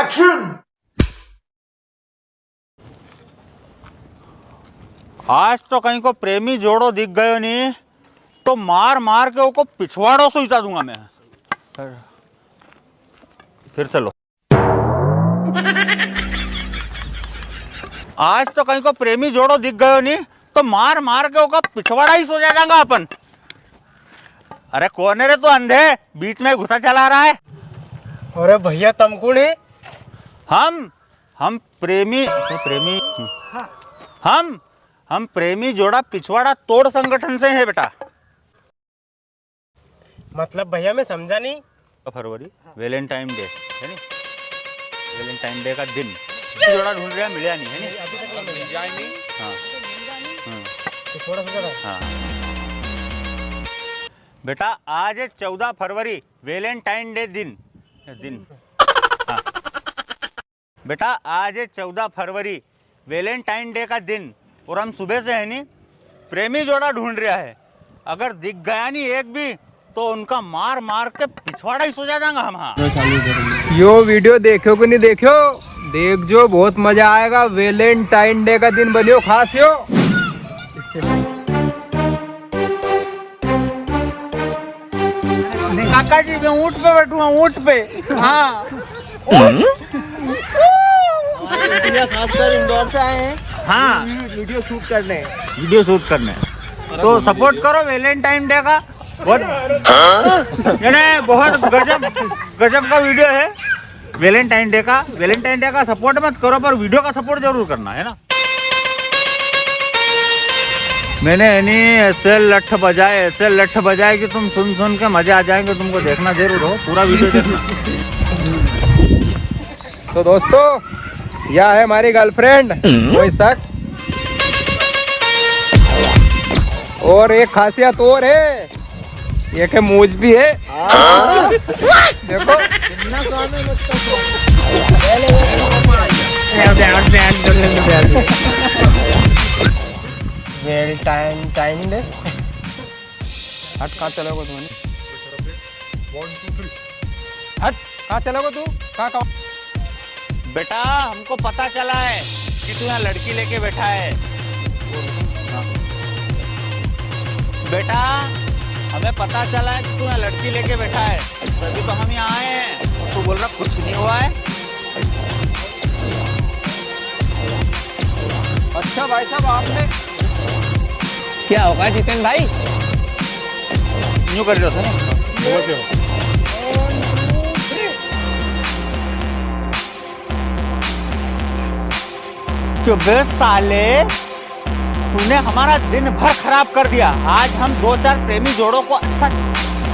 Action. आज तो कहीं को प्रेमी जोड़ो दिख गयो नहीं तो मार मार के उसको पिछवाड़ों से उठा दूंगा मैं। फिर चलो। आज तो कहीं को प्रेमी जोड़ो दिख गयो नहीं तो मार मार के उसका पिछवाड़ा ही सो जाएगा अपन। अरे कौन है रे तू अंधे, बीच में घुसा चला रहा है। अरे भैया तुम कौन है? हम प्रेमी हम प्रेमी जोड़ा पिछवाड़ा तोड़ संगठन से है बेटा। मतलब भैया मैं समझा नहीं। फरवरी वैलेंटाइन डे है नी, वैलेंटाइन डे का दिन जोड़ा ढूंढ रहा मिला नहीं है नी, अभी तक नहीं। हाँ थोड़ा सा हाँ बेटा आज है 14 फरवरी वैलेंटाइन डे दिन हाँ बेटा आज है 14 फरवरी वैलेंटाइन डे का दिन और हम सुबह से है नी प्रेमी जोड़ा ढूंढ रहा है। अगर दिख गया नहीं एक भी तो उनका मार मार के पिछवाड़ा ही सो जाएगा हम। हाँ यो वीडियो देखो कि नहीं देखो, देख जो बहुत मजा आएगा। वैलेंटाइन डे का दिन बनियो खास यो। काका जी मैं ऊंट पे बैठूंगा, ऊंट पे। हाँ खासकर इंदौर से आए हैं हाँ वीडियो शूट करने। तो सपोर्ट करो वैलेंटाइन डे का। बहुत गजब का वीडियो है वैलेंटाइन डे का सपोर्ट मत करो पर वीडियो का सपोर्ट जरूर करना है ना। मैंने ऐसे लठ बजाए कि तुम सुन के मजा आ जाएंगे। तुमको देखना जरूर हो, पूरा वीडियो देखना। तो दोस्तों यह है हमारी गर्लफ्रेंड कोई शक। और एक खासियत और है, ये के मूज भी है। देखो कितना स्वाद है। वैलेंटाइन डे हट कहाँ चलोगे तुम? हट कहाँ चलोगे तू? कहाँ बेटा हमको पता चला है कि तू यहाँ लड़की लेके बैठा है। बेटा हमें पता चला है कि तू यहाँ लड़की लेके बैठा है, तभी तो हम यहाँ आए हैं। तू बोल रहा कुछ नहीं हुआ है। अच्छा भाई साहब आपने क्या होगा जितेन भाई? यूँ कर रहे थे ना क्यों बे साले, तूने हमारा दिन भर खराब कर दिया। आज हम 2-4 प्रेमी जोड़ों को अच्छा।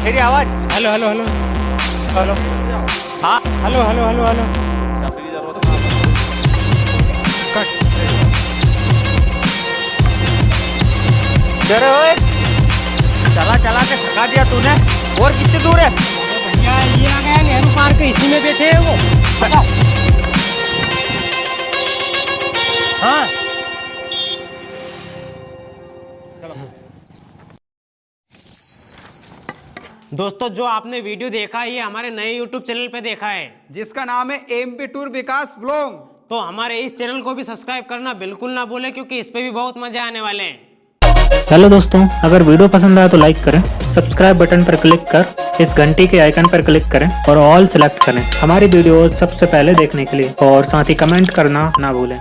मेरी आवाज हेलो हेलो हेलो हेलो हाँ हेलो हेलो हेलो हेलो चले ओए, चला के थका दिया तूने। और कितनी दूर है? भैया ये आ गया नेहरू पार्क, इसी में बैठे हैं वो। बताओ। हाँ दोस्तों जो आपने वीडियो देखा है ये हमारे नए YouTube चैनल पे देखा है जिसका नाम है एमपी टूर विकास ब्लॉग। तो हमारे इस चैनल को भी सब्सक्राइब करना बिल्कुल ना भूलें क्योंकि इस पे भी बहुत मजा आने वाले हैं। हेलो दोस्तों, अगर वीडियो पसंद आया तो लाइक करें, सब्सक्राइब बटन पर क्लिक कर इस घंटी के आइकन पर क्लिक करें और ऑल सेलेक्ट करें हमारी वीडियो सबसे पहले देखने के लिए। और साथ ही कमेंट करना ना भूलें।